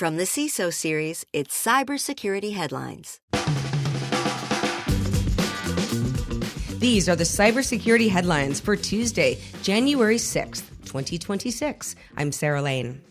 From the CISO series, it's Cybersecurity Headlines. These are the cybersecurity headlines for Tuesday, January 6th, 2026. I'm Sarah Lane.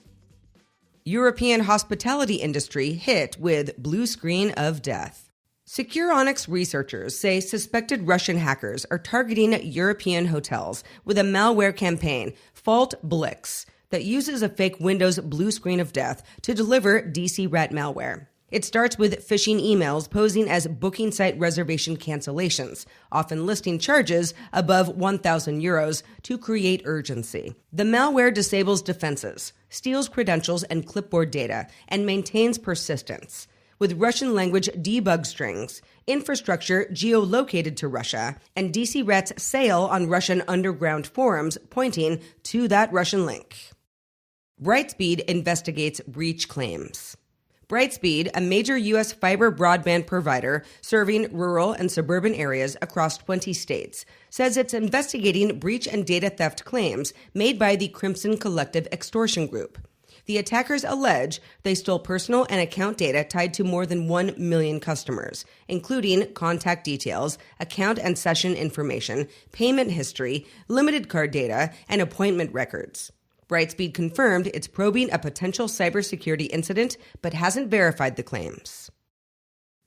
European hospitality industry hit with blue screen of death. Securonics researchers say suspected Russian hackers are targeting European hotels with a malware campaign, Fault Blix, that uses a fake Windows blue screen of death to deliver DC rat malware. It starts with phishing emails posing as booking site reservation cancellations, often listing charges above €1,000 to create urgency. The malware disables defenses, steals credentials and clipboard data, and maintains persistence. With Russian language debug strings, infrastructure geolocated to Russia, and DC Rat's sale on Russian underground forums pointing to that Russian link. Brightspeed investigates breach claims. Brightspeed, a major U.S. fiber broadband provider serving rural and suburban areas across 20 states, says it's investigating breach and data theft claims made by the Crimson Collective extortion group. The attackers allege they stole personal and account data tied to more than 1 million customers, including contact details, account and session information, payment history, limited card data, and appointment records. Brightspeed confirmed it's probing a potential cybersecurity incident, but hasn't verified the claims.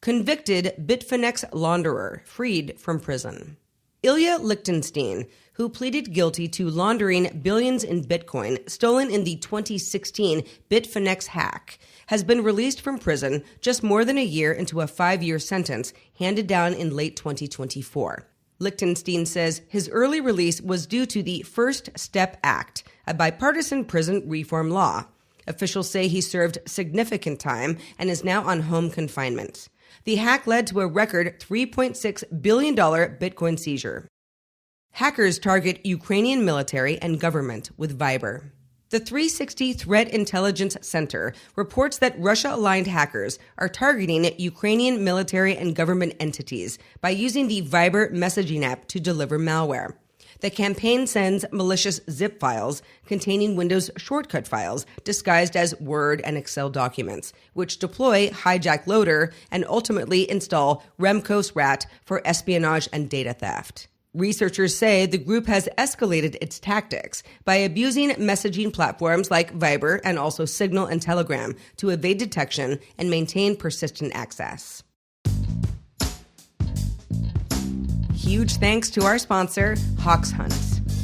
Convicted Bitfinex launderer freed from prison. Ilya Lichtenstein, who pleaded guilty to laundering billions in Bitcoin stolen in the 2016 Bitfinex hack, has been released from prison just more than a year into a 5-year sentence handed down in late 2024. Lichtenstein says his early release was due to the First Step Act, a bipartisan prison reform law. Officials say he served significant time and is now on home confinement. The hack led to a record $3.6 billion Bitcoin seizure. Hackers target Ukrainian military and government with Viber. The 360 Threat Intelligence Center reports that Russia-aligned hackers are targeting Ukrainian military and government entities by using the Viber messaging app to deliver malware. The campaign sends malicious zip files containing Windows shortcut files disguised as Word and Excel documents, which deploy Hijack Loader and ultimately install Remcos Rat for espionage and data theft. Researchers say the group has escalated its tactics by abusing messaging platforms like Viber and also Signal and Telegram to evade detection and maintain persistent access. Huge thanks to our sponsor, Hawks Hunt.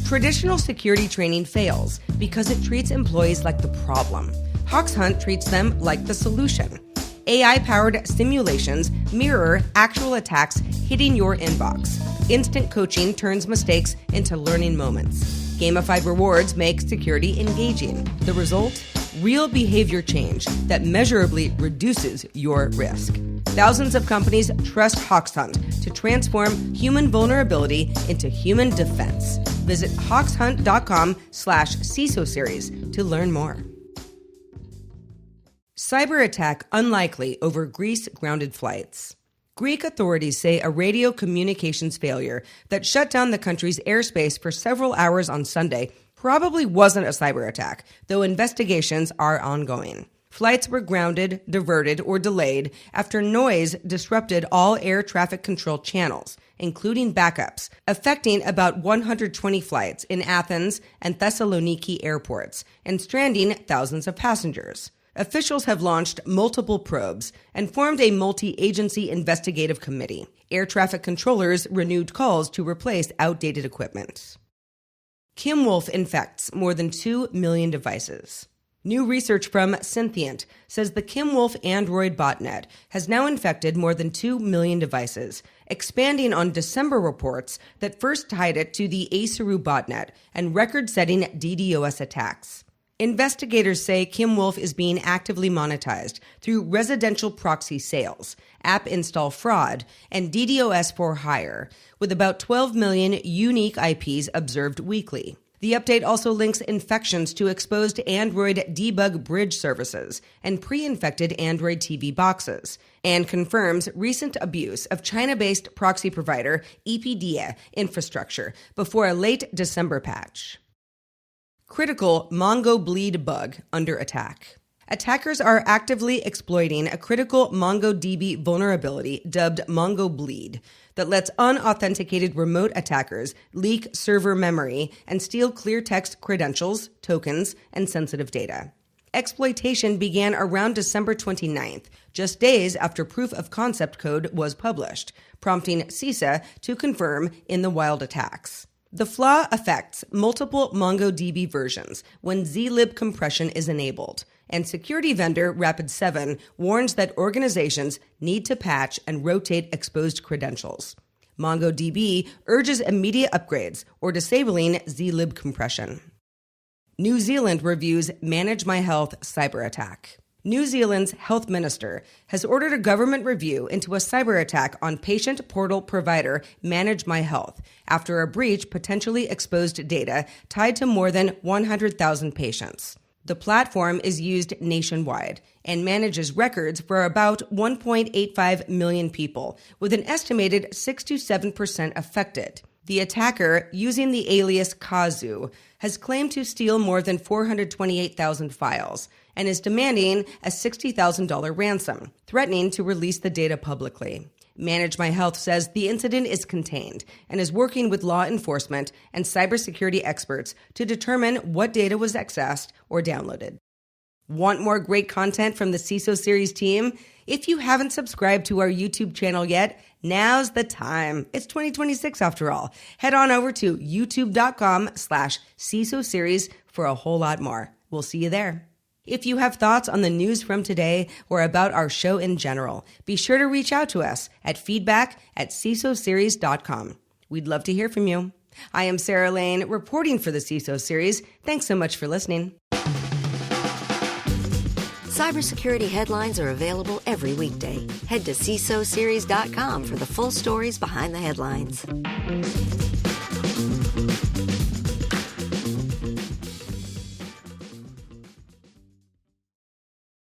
Traditional security training fails because it treats employees like the problem. Hawks Hunt treats them like the solution. AI-powered simulations mirror actual attacks hitting your inbox. Instant coaching turns mistakes into learning moments. Gamified rewards make security engaging. The result? Real behavior change that measurably reduces your risk. Thousands of companies trust Hawks Hunt to transform human vulnerability into human defense. Visit hawkshunt.com/CISO series to learn more. Cyber attack unlikely over Greece grounded flights. Greek authorities say a radio communications failure that shut down the country's airspace for several hours on Sunday probably wasn't a cyber attack, though investigations are ongoing. Flights were grounded, diverted, or delayed after noise disrupted all air traffic control channels, including backups, affecting about 120 flights in Athens and Thessaloniki airports and stranding thousands of passengers. Officials have launched multiple probes and formed a multi-agency investigative committee. Air traffic controllers renewed calls to replace outdated equipment. Kim Wolf infects more than 2 million devices. New research from Synthient says the Kim Wolf Android botnet has now infected more than 2 million devices, expanding on December reports that first tied it to the Asaru botnet and record-setting DDoS attacks. Investigators say Kim Wolf is being actively monetized through residential proxy sales, app install fraud, and DDoS for hire, with about 12 million unique IPs observed weekly. The update also links infections to exposed Android debug bridge services and pre-infected Android TV boxes, and confirms recent abuse of China-based proxy provider EPDIA infrastructure before a late December patch. Critical Mongo bleed bug under attack. Attackers are actively exploiting a critical MongoDB vulnerability dubbed MongoBleed that lets unauthenticated remote attackers leak server memory and steal clear text credentials, tokens, and sensitive data. Exploitation began around December 29th, just days after proof of concept code was published, prompting CISA to confirm in the wild attacks. The flaw affects multiple MongoDB versions when zlib compression is enabled, and security vendor Rapid7 warns that organizations need to patch and rotate exposed credentials. MongoDB urges immediate upgrades or disabling zlib compression. New Zealand reviews Manage My Health cyber attack. New Zealand's health minister has ordered a government review into a cyber attack on patient portal provider Manage My Health after a breach potentially exposed data tied to more than 100,000 patients. The platform is used nationwide and manages records for about 1.85 million people, with an estimated 6 to 7% affected. The attacker, using the alias Kazu, has claimed to steal more than 428,000 files and is demanding a $60,000 ransom, threatening to release the data publicly. Manage My Health says the incident is contained and is working with law enforcement and cybersecurity experts to determine what data was accessed or downloaded. Want more great content from the CISO Series team? If you haven't subscribed to our YouTube channel yet, now's the time. It's 2026 after all. Head on over to youtube.com/CISO Series for a whole lot more. We'll see you there. If you have thoughts on the news from today or about our show in general, be sure to reach out to us at feedback@CISOseries.com. We'd love to hear from you. I am Sarah Lane, reporting for the CISO Series. Thanks so much for listening. Cybersecurity headlines are available every weekday. Head to CISOseries.com for the full stories behind the headlines.